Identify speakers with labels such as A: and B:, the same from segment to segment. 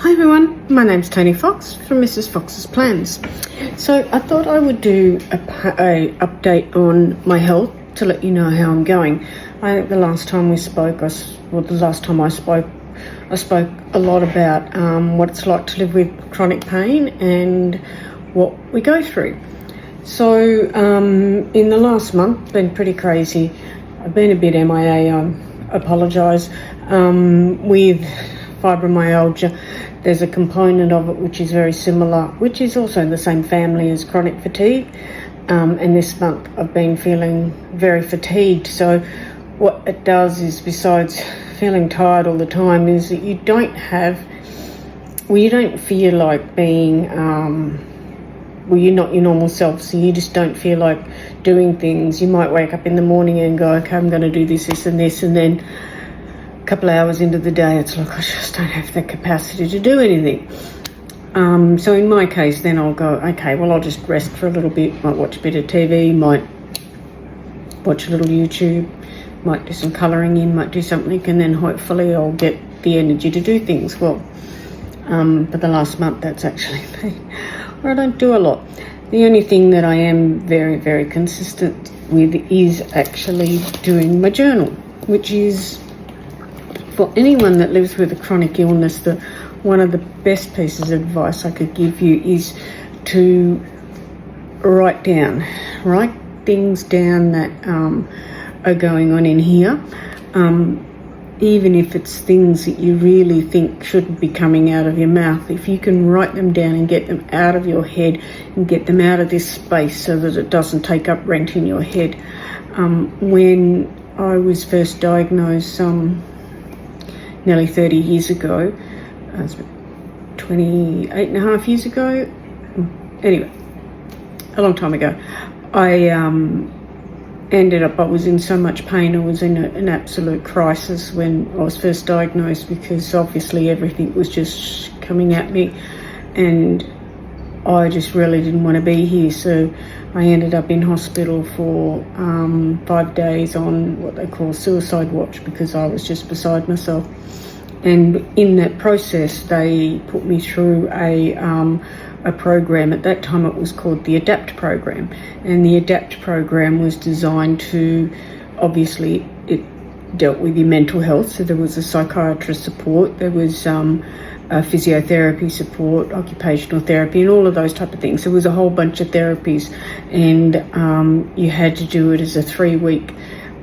A: Hi everyone, my name's Tony Fox from Mrs. Fox's Plans. So I thought I would do a update on my health to let you know how I'm going. I think the last time we spoke, I spoke a lot about what it's like to live with chronic pain and what we go through. So in the last month, been pretty crazy. I've been a bit MIA, I apologise. With fibromyalgia, there's a component of it which is very similar, which is also in the same family as chronic fatigue. And this month I've been feeling very fatigued. So what it does is, besides feeling tired all the time, is that you don't feel like being, you're not your normal self, so you just don't feel like doing things. You might wake up in the morning and go, okay, I'm going to do this and this, and then a couple of hours into the day it's like, I just don't have the capacity to do anything. So in my case, then I'll go, okay, well, I'll just rest for a little bit, might watch a bit of TV, might watch a little YouTube, might do some colouring in, might do something, and then hopefully I'll get the energy to do things. Well, but the last month that's actually been where I don't do a lot. The only thing that I am very, very consistent with is actually doing my journal, which is, for anyone that lives with a chronic illness, one of the best pieces of advice I could give you is to write things down that are going on in here, even if it's things that you really think shouldn't be coming out of your mouth. If you can write them down and get them out of your head and get them out of this space so that it doesn't take up rent in your head. When I was first diagnosed nearly 30 years ago, 28 and a half years ago, anyway, a long time ago, I was in so much pain. I was in an absolute crisis when I was first diagnosed, because obviously everything was just coming at me and I just really didn't want to be here. So I ended up in hospital for 5 days on what they call suicide watch, because I was just beside myself. And in that process, they put me through a program. At that time, it was called the ADAPT program. And the ADAPT program was designed to, obviously, it dealt with your mental health. So there was a psychiatrist support, there was physiotherapy support, occupational therapy, and all of those type of things. There was a whole bunch of therapies, and you had to do it as a 3-week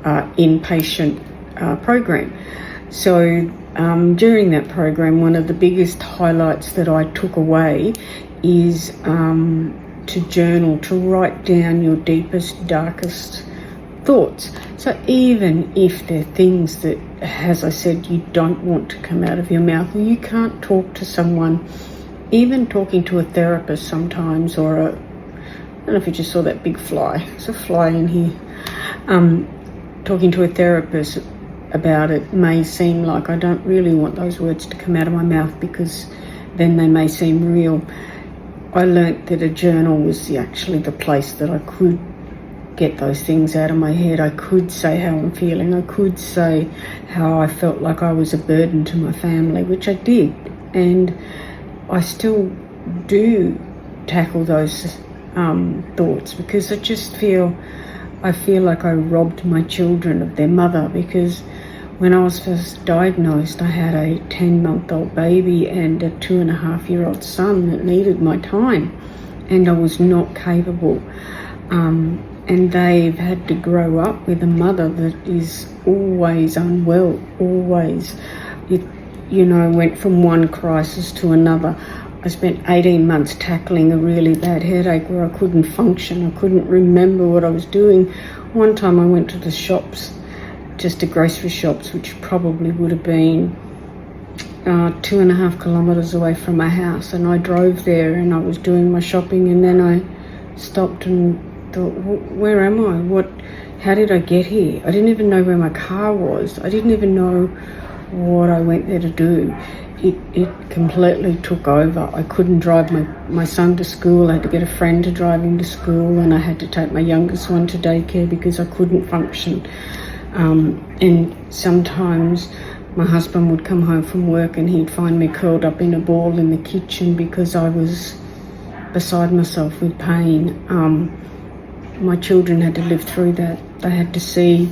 A: inpatient program. So during that program, one of the biggest highlights that I took away is to journal, to write down your deepest, darkest thoughts. So even if they're things that, as I said, you don't want to come out of your mouth, or you can't talk to someone, even talking to a therapist sometimes, or I don't know if you just saw that big fly. There's a fly in here. Talking to a therapist about it may seem like I don't really want those words to come out of my mouth, because then they may seem real. I learnt that a journal was actually the place that I could get those things out of my head. I could say how I'm feeling. I could say how I felt like I was a burden to my family, which I did. And I still do tackle those thoughts, because I feel like I robbed my children of their mother, because when I was first diagnosed, I had a 10-month-old baby and a 2.5-year-old son that needed my time, and I was not capable. And they've had to grow up with a mother that is always unwell, always. It, went from one crisis to another. I spent 18 months tackling a really bad headache where I couldn't function. I couldn't remember what I was doing. One time I went to the shops, just to grocery shops, which probably would have been 2.5 kilometres away from my house. And I drove there and I was doing my shopping, and then I stopped and thought, where am I? How did I get here? I didn't even know where my car was. I didn't even know what I went there to do. It completely took over. I couldn't drive my son to school. I had to get a friend to drive him to school, and I had to take my youngest one to daycare because I couldn't function. And sometimes my husband would come home from work and he'd find me curled up in a ball in the kitchen because I was beside myself with pain. My children had to live through that. They had to see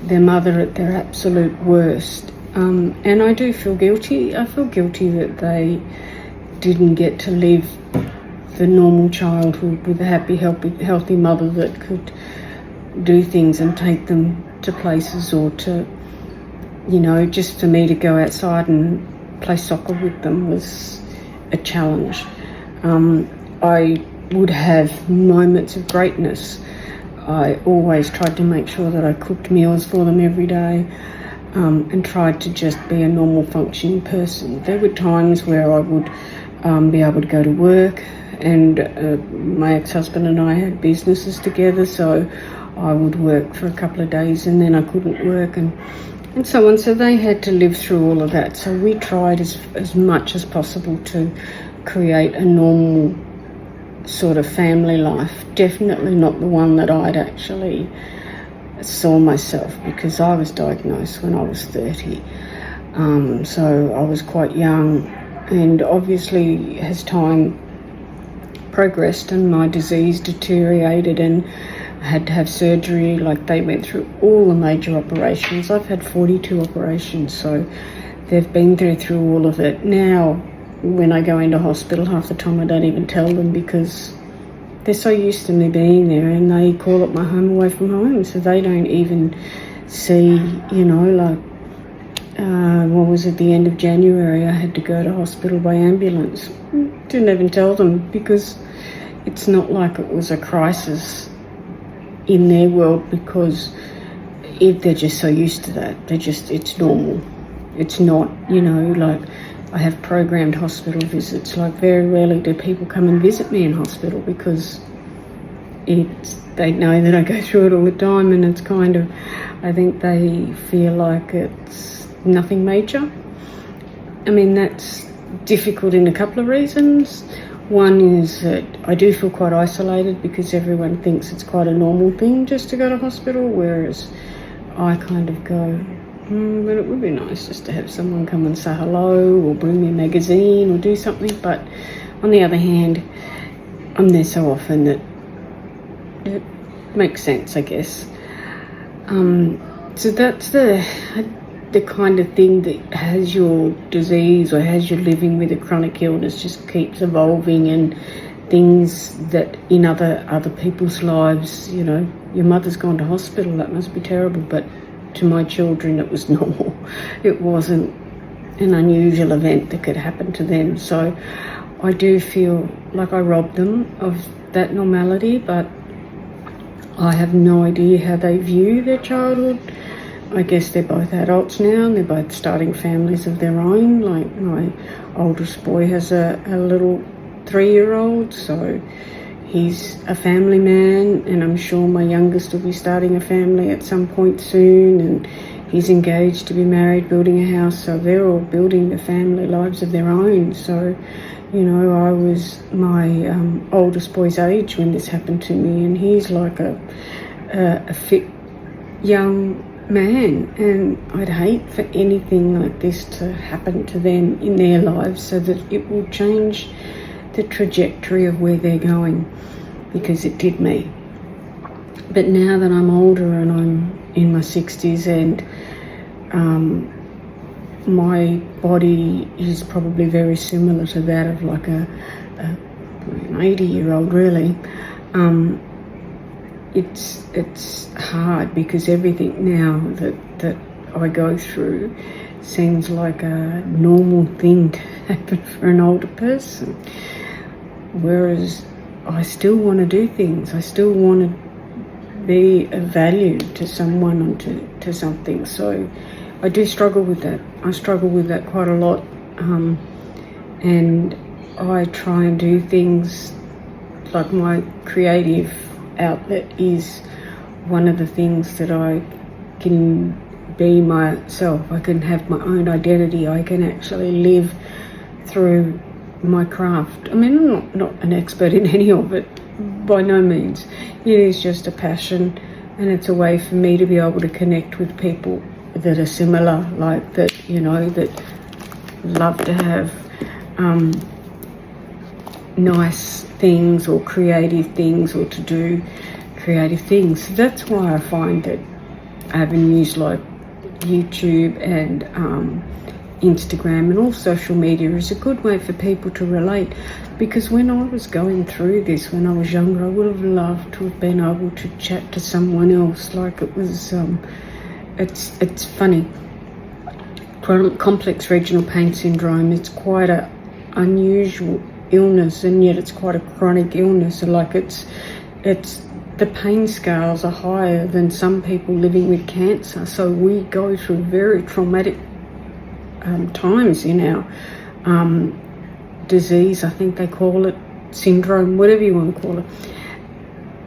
A: their mother at their absolute worst. And I do feel guilty. I feel guilty that they didn't get to live the normal childhood with a happy, healthy mother that could do things and take them to places, or to, just for me to go outside and play soccer with them was a challenge. I would have moments of greatness. I always tried to make sure that I cooked meals for them every day, and tried to just be a normal functioning person. There were times where I would be able to go to work, and my ex-husband and I had businesses together, so I would work for a couple of days and then I couldn't work, and so on. So they had to live through all of that. So we tried as much as possible to create a normal sort of family life. Definitely not the one that I'd actually saw myself, because I was diagnosed when I was 30. So I was quite young, and obviously as time progressed and my disease deteriorated and I had to have surgery, like they went through all the major operations. I've had 42 operations, so they've been through all of it. Now, when I go into hospital, half the time I don't even tell them, because they're so used to me being there, and they call it my home away from home, so they don't even see, what was it, the end of January, I had to go to hospital by ambulance. Didn't even tell them, because it's not like it was a crisis in their world, because if they're just so used to that, it's normal. It's not, like I have programmed hospital visits. Like very rarely do people come and visit me in hospital, because they know that I go through it all the time, and it's kind of, I think they feel like it's nothing major. I mean, that's difficult in a couple of reasons. One is that I do feel quite isolated, because everyone thinks it's quite a normal thing just to go to hospital, whereas I kind of go, but it would be nice just to have someone come and say hello, or bring me a magazine, or do something. But on the other hand, I'm there so often that it makes sense, I guess. So that's the kind of thing that has your disease, or has you living with a chronic illness, just keeps evolving, and things that in other people's lives, your mother's gone to hospital, that must be terrible, but to my children it was normal. It wasn't an unusual event that could happen to them. So I do feel like I robbed them of that normality, but I have no idea how they view their childhood. I guess they're both adults now, and they're both starting families of their own. Like my oldest boy has a little 3-year-old, so he's a family man, and I'm sure my youngest will be starting a family at some point soon, and he's engaged to be married, building a house, so they're all building the family lives of their own. So, I was my oldest boy's age when this happened to me, and he's like a fit young man, and I'd hate for anything like this to happen to them in their lives, so that it will change the trajectory of where they're going, because it did me. But now that I'm older and I'm in my 60s, and my body is probably very similar to that of like an 80-year-old, really. It's hard, because everything now that I go through seems like a normal thing to happen for an older person. Whereas I still want to do things. I still want to be of value to someone, or to something. So I do struggle with that. I struggle with that quite a lot. And I try and do things, like my creative outlet is one of the things that I can be myself. I can have my own identity. I can actually live through my craft. I mean, I'm not an expert in any of it, by no means. It is just a passion, and it's a way for me to be able to connect with people that are similar, like that, you know, that love to have nice things or creative things, or to do creative things. So that's why I find that avenues like YouTube and Instagram and all social media is a good way for people to relate. Because when I was going through this, when I was younger, I would have loved to have been able to chat to someone else. Like, it was, it's funny. Complex regional pain syndrome, it's quite a unusual illness, and yet it's quite a chronic illness. So like, it's the pain scales are higher than some people living with cancer. So we go through very traumatic times in our disease, I think they call it, syndrome, whatever you want to call it.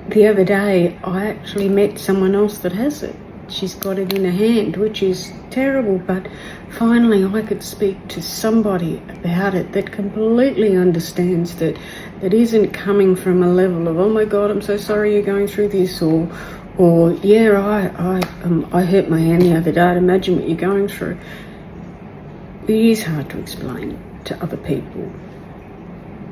A: The other day, I actually met someone else that has it. She's got it in her hand, which is terrible, but finally I could speak to somebody about it that completely understands, that isn't coming from a level of, oh my God, I'm so sorry you're going through this, or yeah, I hurt my hand the other day, I'd imagine what you're going through. It is hard to explain to other people.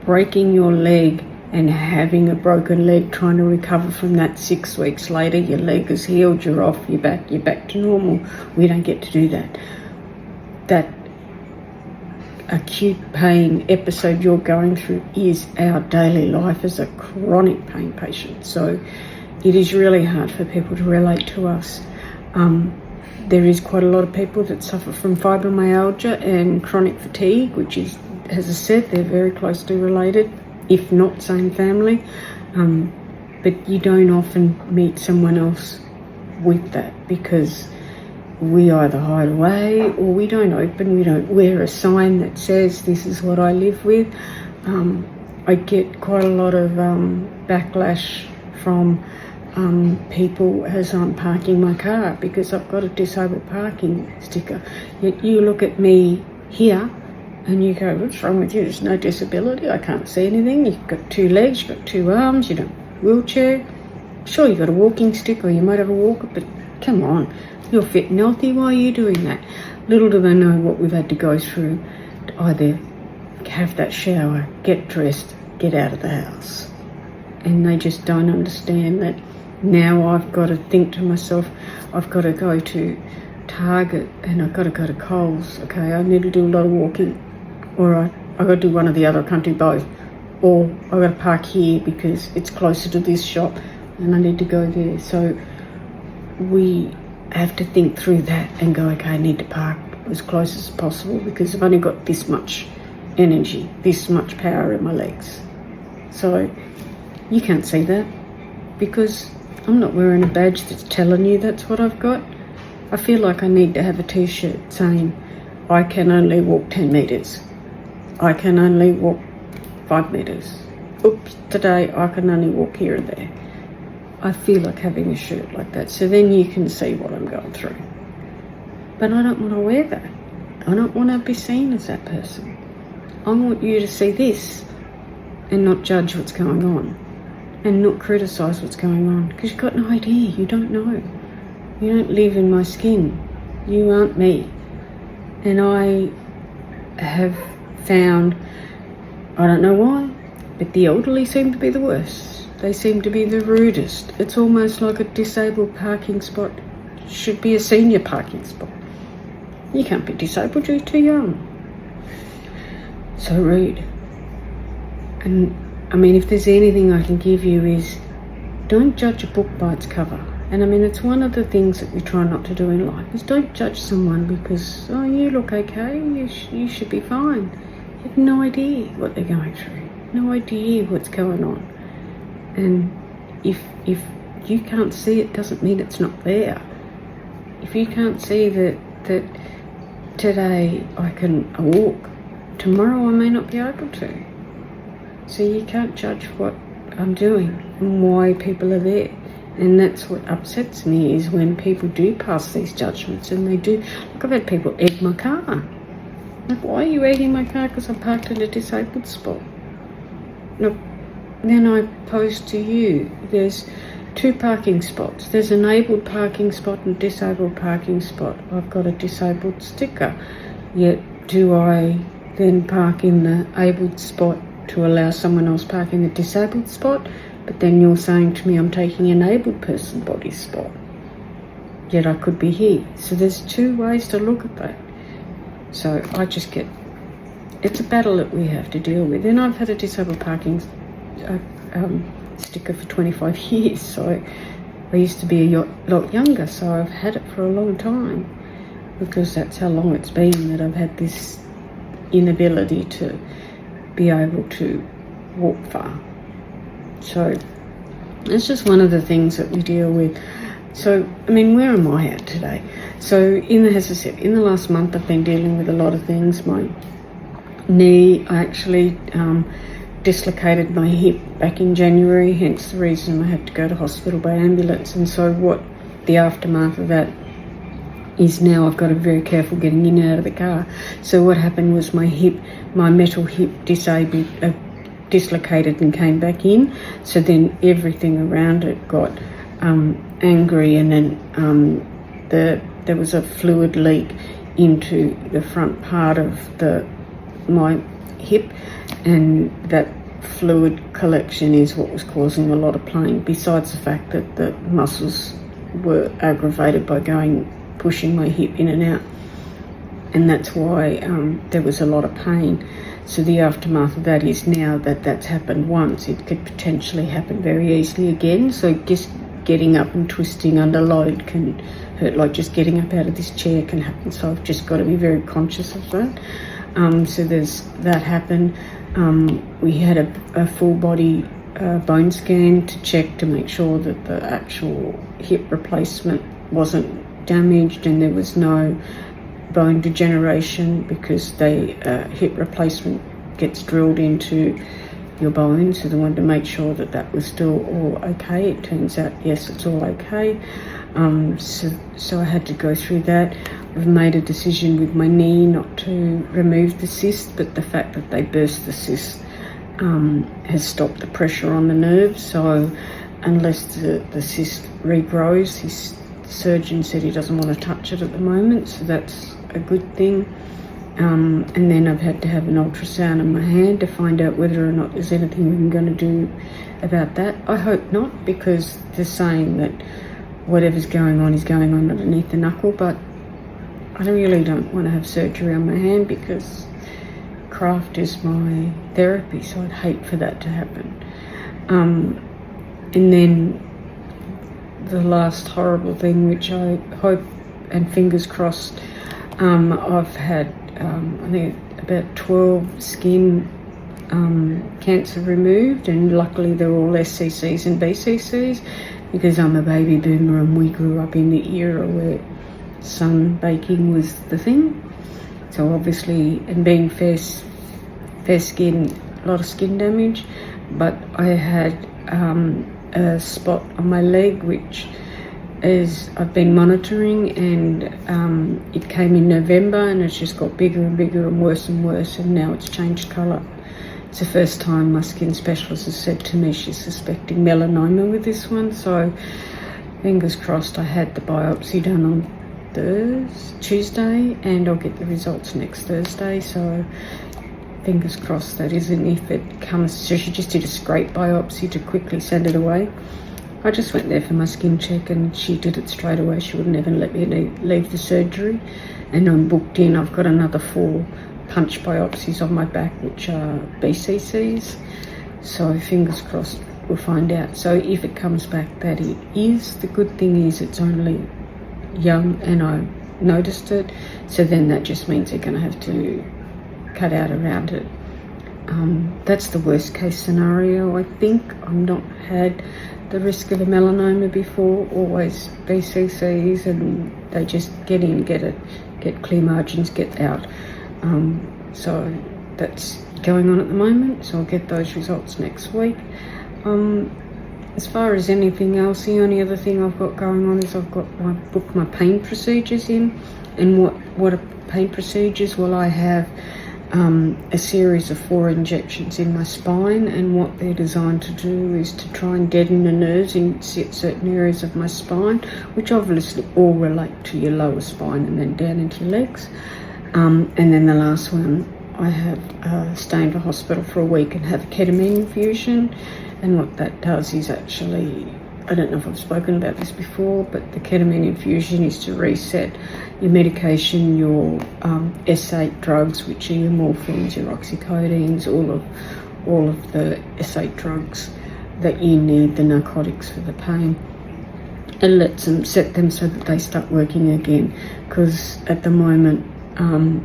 A: Breaking your leg and having a broken leg, trying to recover from that 6 weeks later, your leg is healed, you're off, you're back to normal. We don't get to do that. That acute pain episode you're going through is our daily life as a chronic pain patient. So it is really hard for people to relate to us. There is quite a lot of people that suffer from fibromyalgia and chronic fatigue, which is, as I said, they're very closely related, if not same family. But you don't often meet someone else with that, because we either hide away or we don't wear a sign that says this is what I live with. I get quite a lot of backlash from people as I'm parking my car, because I've got a disabled parking sticker. Yet you look at me here and you go, what's wrong with you? There's no disability, I can't see anything, you've got 2 legs, you've got 2 arms, you don't wheelchair. Sure, you've got a walking stick, or you might have a walker, but come on, you're fit and healthy, why are you doing that? Little do they know what we've had to go through to either have that shower, get dressed, get out of the house. And they just don't understand that now I've got to think to myself, I've got to go to Target and I've got to go to Coles, okay, I need to do a lot of walking, or I've got to do one or the other, I can't do both, or I've got to park here because it's closer to this shop and I need to go there. So we have to think through that and go, okay, I need to park as close as possible because I've only got this much energy, this much power in my legs. So you can't see that because I'm not wearing a badge that's telling you that's what I've got. I feel like I need to have a t-shirt saying I can only walk 10 metres. I can only walk 5 metres. Oops, today I can only walk here and there. I feel like having a shirt like that, so then you can see what I'm going through. But I don't want to wear that. I don't want to be seen as that person. I want you to see this and not judge what's going on and not criticise what's going on, because you've got no idea. You don't know. You don't live in my skin. You aren't me. And I have found, I don't know why, but the elderly seem to be the worst. They seem to be the rudest. It's almost like a disabled parking spot should be a senior parking spot. You can't be disabled, you're too young. So rude. And I mean, if there's anything I can give you is, don't judge a book by its cover. And I mean, it's one of the things that we try not to do in life, is don't judge someone because, oh, you look okay, you should be fine. You have no idea what they're going through, no idea what's going on. And if you can't see it, doesn't mean it's not there. If you can't see that today I can walk, tomorrow I may not be able to. So you can't judge what I'm doing and why people are there. And that's what upsets me, is when people do pass these judgments, and they do. Like, I've had people egg my car. Like, why are you egging my car? Because I parked in a disabled spot. Look, then I pose to you, there's 2 parking spots. There's an enabled parking spot and disabled parking spot. I've got a disabled sticker. Yet do I then park in the abled spot to allow someone else park in the disabled spot? But then you're saying to me I'm taking an abled person body spot. Yet I could be here. So there's 2 ways to look at that. So I just get, it's a battle that we have to deal with. And I've had a disabled parking sticker for 25 years. So I used to be a lot younger, so I've had it for a long time, because that's how long it's been that I've had this inability to be able to walk far. So it's just one of the things that we deal with. So, I mean, where am I at today? So, as I said, in the last month, I've been dealing with a lot of things. My knee, I actually dislocated my hip back in January, hence the reason I had to go to hospital by ambulance. And so what the aftermath of that is now, I've got to be very careful getting in and out of the car. So what happened was my metal hip dislocated and came back in. So then everything around it got angry, and then there was a fluid leak into the front part of my hip, and that fluid collection is what was causing a lot of pain, besides the fact that the muscles were aggravated by pushing my hip in and out, and that's why there was a lot of pain. So the aftermath of that is, now that that's happened once, it could potentially happen very easily again. So just getting up and twisting under load can hurt, like just getting up out of this chair can happen. So I've just got to be very conscious of that. So there's that happened. We had a full body bone scan to check to make sure that the actual hip replacement wasn't damaged and there was no bone degeneration, because hip replacement gets drilled into your bone, so they wanted to make sure that that was still all okay. It turns out, yes, it's all okay. So I had to go through that. I've made a decision with my knee not to remove the cyst, but the fact that they burst the cyst has stopped the pressure on the nerves. So unless the cyst regrows, his surgeon said he doesn't want to touch it at the moment, so that's a good thing. And then I've had to have an ultrasound in my hand to find out whether or not there's anything I'm going to do about that. I hope not, because they're saying that whatever's going on is going on underneath the knuckle, but I really don't want to have surgery on my hand because craft is my therapy, so I'd hate for that to happen. And then the last horrible thing, which I hope and fingers crossed, I've had I think about 12 skin cancer removed, and luckily they're all SCCs and BCCs, because I'm a baby boomer and we grew up in the era where sunbaking was the thing. So obviously, and being fair skin, a lot of skin damage, but I had a spot on my leg which I've been monitoring, and it came in November and it's just got bigger and bigger and worse, and now it's changed colour. It's the first time my skin specialist has said to me she's suspecting melanoma with this one, so fingers crossed. I had the biopsy done on Tuesday and I'll get the results next Thursday, so fingers crossed that isn't. If it comes, so she just did a scrape biopsy to quickly send it away. I just went there for my skin check and she did it straight away. She wouldn't even let me leave the surgery, and I'm booked in. I've got another 4 punch biopsies on my back, which are BCCs, so fingers crossed we'll find out. So if it comes back that it is, the good thing is it's only young and I noticed it, so then that just means they're going to have to cut out around it. That's the worst case scenario. I think I've not had the risk of a melanoma before, always BCCs, and they just get in, get clear margins, get out. So that's going on at the moment, so I'll get those results next week. As far as anything else, the only other thing I've got going on is I've booked my pain procedures in. And what are pain procedures? Well, I have a series of 4 injections in my spine, and what they're designed to do is to try and deaden the nerves in certain areas of my spine, which obviously all relate to your lower spine and then down into your legs. And then the last one, I have stay in the hospital for a week and have a ketamine infusion. And what that does is actually, I don't know if I've spoken about this before, but the ketamine infusion is to reset your medication, your S8 drugs, which are your morphines, your oxycodines, all of the S8 drugs that you need, the narcotics for the pain, and lets them set them so that they start working again. Because at the moment,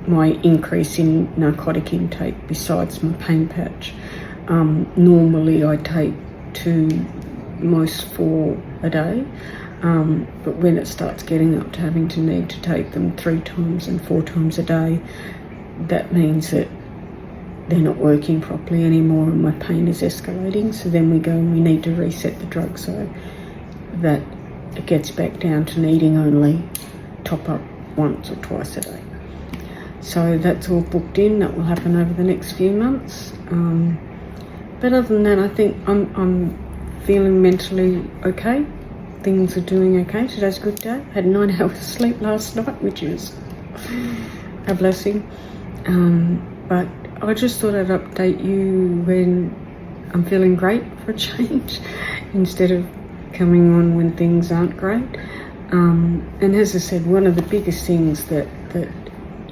A: my increase in narcotic intake, besides my pain patch, normally I take 2, most 4 a day, but when it starts getting up to having to need to take them 3 times and 4 times a day, that means that they're not working properly anymore and my pain is escalating. So then we go and we need to reset the drug so that it gets back down to needing only top up once or twice a day. So that's all booked in. That will happen over the next few months. But other than that, I think I'm feeling mentally okay. Things are doing okay. Today's a good day. Had 9 hours sleep last night, which is a blessing. But I just thought I'd update you when I'm feeling great for a change, instead of coming on when things aren't great. And as I said, one of the biggest things that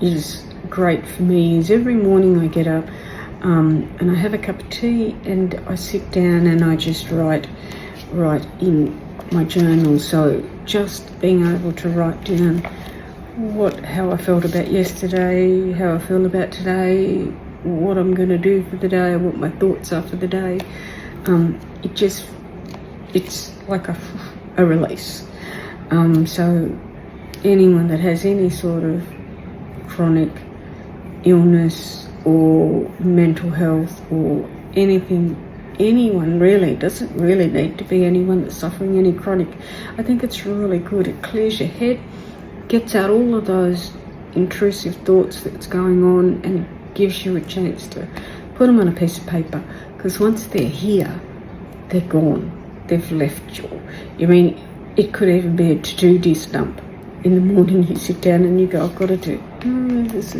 A: is great for me is every morning I get up and I have a cup of tea and I sit down and I just write in my journal. So just being able to write down how I felt about yesterday, how I feel about today, what I'm going to do for the day, what my thoughts are for the day, it's like a release. So anyone that has any sort of chronic illness or mental health or anything, anyone really, doesn't really need to be anyone that's suffering any chronic. I think it's really good. It clears your head, gets out all of those intrusive thoughts that's going on, and gives you a chance to put them on a piece of paper, because once they're here, they're gone. They've left you. I mean, it could even be a to-do list dump. In the morning you sit down and you go, I've got to do this.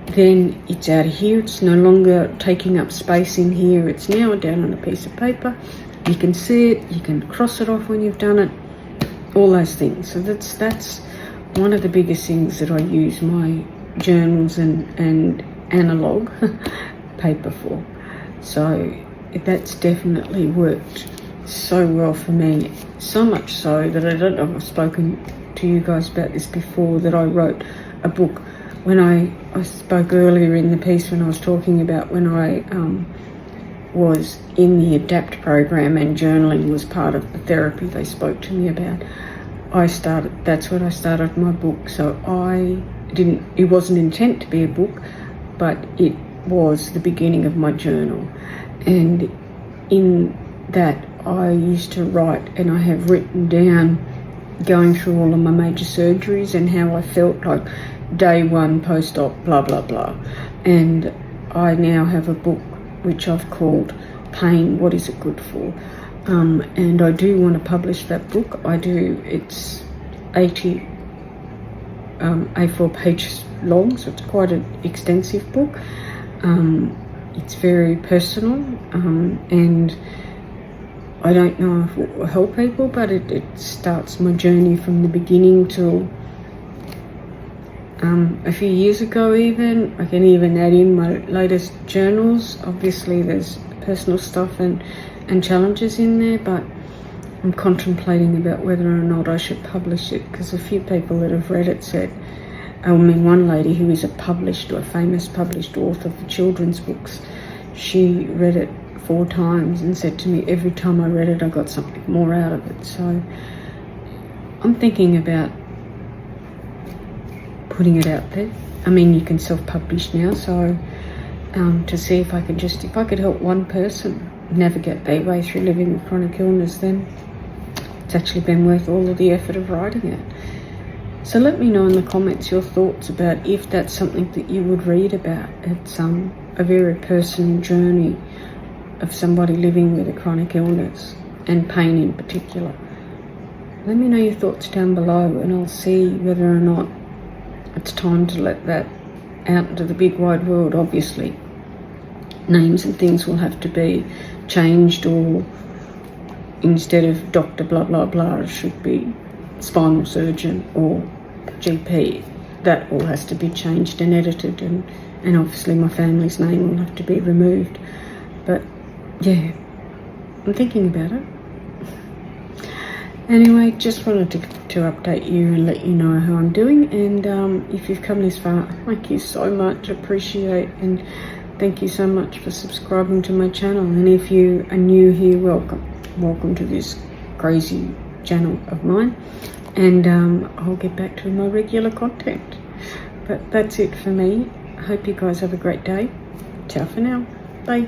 A: Then it's out of here. It's no longer taking up space in here. It's now down on a piece of paper. You can see it. You can cross it off when you've done it. All those things. So that's one of the biggest things that I use my journals and analog paper for. So that's definitely worked so well for me. So much so that I don't know if I've spoken to you guys about this before, that I wrote a book. When I spoke earlier in the piece when I was talking about when I was in the ADAPT program and journaling was part of the therapy they spoke to me about. That's when I started my book. So it wasn't intent to be a book, but it was the beginning of my journal. And in that I used to write, and I have written down going through all of my major surgeries and how I felt like day 1 post-op, blah, blah, blah. And I now have a book which I've called Pain, What Is It Good For? And I do want to publish that book. I do. It's 80 A4 pages long, so it's quite an extensive book. It's very personal, and I don't know if it will help people, but it starts my journey from the beginning till a few years ago even. I can even add in my latest journals. Obviously there's personal stuff and challenges in there, but I'm contemplating about whether or not I should publish it, because a few people that have read it said, one lady who is a famous published author for children's books, she read it 4 times and said to me every time I read it I got something more out of it. So I'm thinking about putting it out there. I mean, you can self-publish now, so to see if I could help one person navigate their way through living with chronic illness, then it's actually been worth all of the effort of writing it. So let me know in the comments your thoughts about if that's something that you would read about. It's a very personal journey of somebody living with a chronic illness and pain in particular. Let me know your thoughts down below, and I'll see whether or not it's time to let that out into the big wide world. Obviously, names and things will have to be changed, or instead of Dr. blah blah blah, it should be spinal surgeon or GP. That all has to be changed and edited, and obviously my family's name will have to be removed. But yeah, I'm thinking about it. Anyway, just wanted to update you and let you know how I'm doing. And if you've come this far, thank you so much. Appreciate, and thank you so much for subscribing to my channel. And if you are new here, welcome to this crazy channel of mine. And I'll get back to my regular content. But that's it for me. I hope you guys have a great day. Ciao for now. Bye.